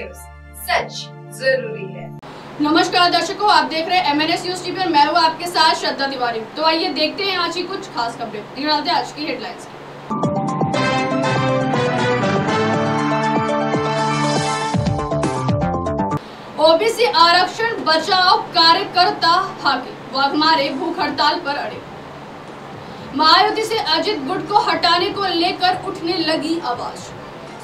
News, सच जरूरी है। नमस्कार दर्शकों, आप देख रहे हैं MNS न्यूज टीवी और मैं हूं आपके साथ श्रद्धा तिवारी। तो आइए देखते हैं आज की कुछ खास खबरें। आज की हेडलाइंस। ओबीसी आरक्षण बचाओ कार्यकर्ता हाके वाघमारे भूख हड़ताल पर अड़े। महायुति से अजित गुट को हटाने को लेकर उठने लगी आवाज।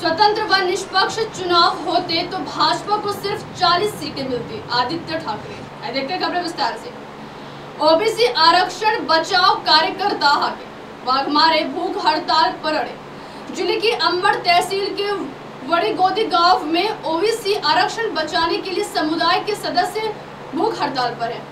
स्वतंत्र व निष्पक्ष चुनाव होते तो भाजपा को सिर्फ 40 सीटें मिलती, आदित्य ठाकरे। देखते हैं खबरें विस्तार से। ओबीसी आरक्षण बचाओ कार्यकर्ता हाके वाघमारे भूख हड़ताल पर अड़े। जिले की अंबड़ तहसील के बड़ी गोदी गांव में ओबीसी आरक्षण बचाने के लिए समुदाय के सदस्य भूख हड़ताल पर हैं।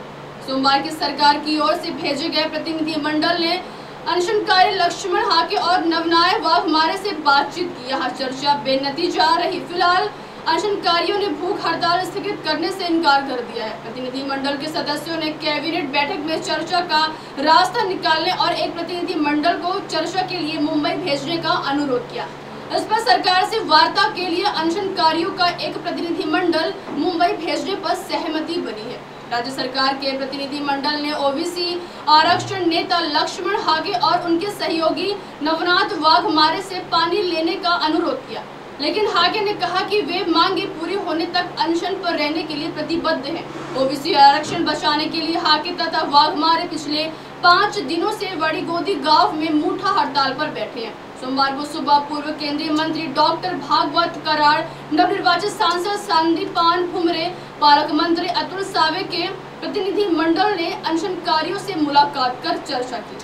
सोमवार की सरकार की ओर से भेजे गए प्रतिनिधि मंडल ने अनशनकारी लक्ष्मण हाके और नवनाय वाघमारे से बातचीत की। यहाँ चर्चा बेनतीजा रही। फिलहाल अनशनकारियों ने भूख हड़ताल स्थगित करने से इनकार कर दिया है। प्रतिनिधि मंडल के सदस्यों ने कैबिनेट बैठक में चर्चा का रास्ता निकालने और एक प्रतिनिधि मंडल को चर्चा के लिए मुंबई भेजने का अनुरोध किया। इस पर सरकार से वार्ता के लिए अनशनकारियों का एक प्रतिनिधि मंडल मुंबई भेजने पर सहमति बनी है। राज्य सरकार के प्रतिनिधि मंडल ने ओबीसी आरक्षण नेता लक्ष्मण हाके और उनके सहयोगी नवनाथ वाघमारे से पानी लेने का अनुरोध किया, लेकिन हाके ने कहा कि वे मांगे पूरी होने तक अनशन पर रहने के लिए प्रतिबद्ध हैं। ओबीसी आरक्षण बचाने के लिए हाके तथा वाघमारे पिछले 5 दिनों से बड़ी गोदी गांव में मुठा हड़ताल पर बैठे हैं। सोमवार को सुबह पूर्व केंद्रीय मंत्री डॉक्टर भागवत कराड़, नवनिर्वाचित सांसद संदीपान फुमरे, पालक मंत्री अतुल सावे के प्रतिनिधि मंडल ने अनशनकारियों से मुलाकात कर चर्चा की।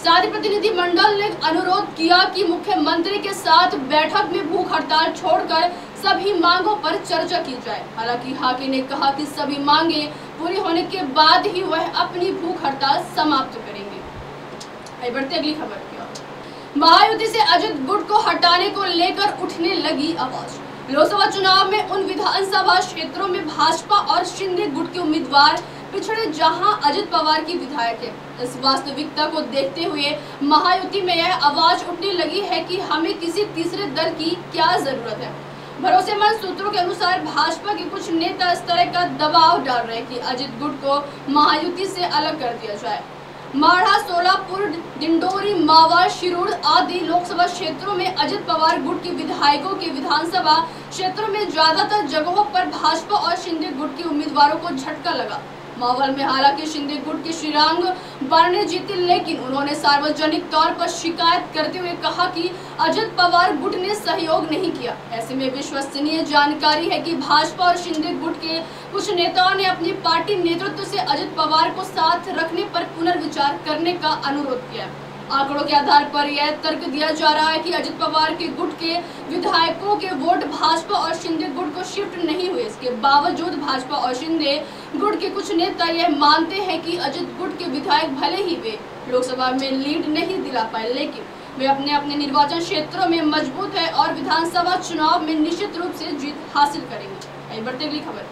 साथ ही प्रतिनिधि मंडल ने अनुरोध किया कि मुख्यमंत्री के साथ बैठक में भूख हड़ताल छोड़कर सभी मांगों पर चर्चा की जाए। हालांकि हाके ने कहा कि सभी मांगे पूरी होने के बाद ही वह अपनी भूख हड़ताल समाप्त करेंगे। बढ़ते अगली खबर की ओर। महायुति से अजित गुट को हटाने को लेकर उठने लगी आवाज। लोकसभा चुनाव में उन विधानसभा क्षेत्रों में भाजपा और शिंदे गुट के उम्मीदवार पिछड़े, जहां अजित पवार की विधायक है। इस वास्तविकता को देखते हुए महायुति में यह आवाज उठने लगी है कि हमें किसी तीसरे दल की क्या जरूरत है। भरोसेमंद सूत्रों के अनुसार भाजपा के कुछ नेता इस तरह का दबाव डाल रहे हैं कि अजित गुट को महायुति से अलग कर दिया जाए। माढ़ा, सोलापुर, डिंडोरी, मावा, शिरूर आदि लोकसभा क्षेत्रों में अजित पवार गुट के विधायकों के विधानसभा क्षेत्रों में ज्यादातर जगहों पर भाजपा और शिंदे गुट के उम्मीदवारों को झटका लगा। मावल में हालांकि शिंदे गुट के श्रीरंग बारने जीते, लेकिन उन्होंने सार्वजनिक तौर पर शिकायत करते हुए कहा कि अजित पवार गुट ने सहयोग नहीं किया। ऐसे में विश्वसनीय जानकारी है कि भाजपा और शिंदे गुट के कुछ नेताओं ने अपनी पार्टी नेतृत्व से अजित पवार को साथ रखने पर पुनर्विचार करने का अनुरोध किया। आंकड़ों के आधार पर यह तर्क दिया जा रहा है कि अजित पवार के गुट के विधायकों के वोट भाजपा और शिंदे गुट को शिफ्ट नहीं हुए। इसके बावजूद भाजपा और शिंदे गुट के कुछ नेता यह मानते हैं कि अजित गुट के विधायक भले ही वे लोकसभा में लीड नहीं दिला पाए, लेकिन वे अपने अपने निर्वाचन क्षेत्रों में मजबूत है और विधानसभा चुनाव में निश्चित रूप से जीत हासिल करेंगे। बढ़ते अगली खबर।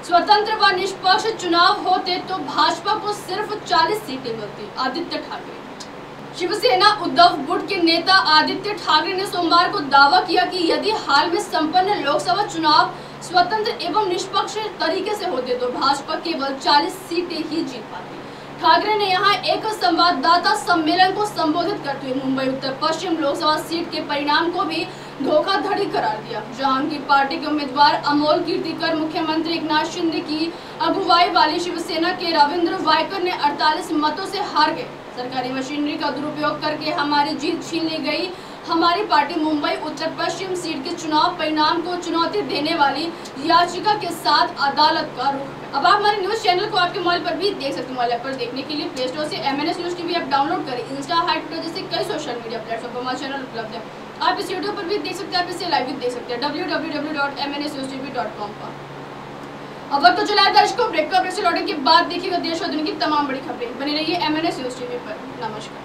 स्वतंत्र व निष्पक्ष चुनाव होते तो भाजपा को सिर्फ 40 सीटें मिलती, आदित्य ठाकरे। शिवसेना उद्धव गुट के नेता आदित्य ठाकरे ने सोमवार को दावा किया कि यदि हाल में संपन्न लोकसभा चुनाव स्वतंत्र एवं निष्पक्ष तरीके से होते तो भाजपा केवल 40 सीटें ही जीत पाती। ठाकरे ने यहां एक संवाददाता सम्मेलन को संबोधित करते हुए मुंबई उत्तर पश्चिम लोकसभा सीट के परिणाम को भी धोखाधड़ी करार दिया, जहां उनकी पार्टी के उम्मीदवार अमोल कीर्तिकर मुख्यमंत्री एकनाथ शिंदे की अगुवाई वाली शिवसेना के रविंद्र वायकर ने 48 मतों से हार गए। सरकारी मशीनरी का दुरुपयोग करके हमारी जीत छीन ली गई। हमारी पार्टी मुंबई उत्तर पश्चिम सीट के चुनाव परिणाम को चुनौती देने वाली याचिका के साथ अदालत का रुख। अब आप हमारे न्यूज चैनल को आपके मोबाइल पर भी देख सकते हैं। मोबाइल ऐप पर देखने के लिए प्ले स्टोर से MNS news TV app download करें। इंस्टा, हाइट, ट्विटर जैसे कई सोशल मीडिया प्लेटफॉर्म पर हमारा चैनल उपलब्ध है। आप इस यूट्यूब पर भी देख सकते हैं, आप इसे लाइव भी देख सकते हैं www.mnsnewstv.com पर। अब वक्त तो चला है दर्शकों ब्रेक का। ब्रेक से लौटने के बाद देखिएगा देश और दुनिया की तमाम बड़ी खबरें। बने रहिए MNS न्यूज टीवी पर। नमस्कार।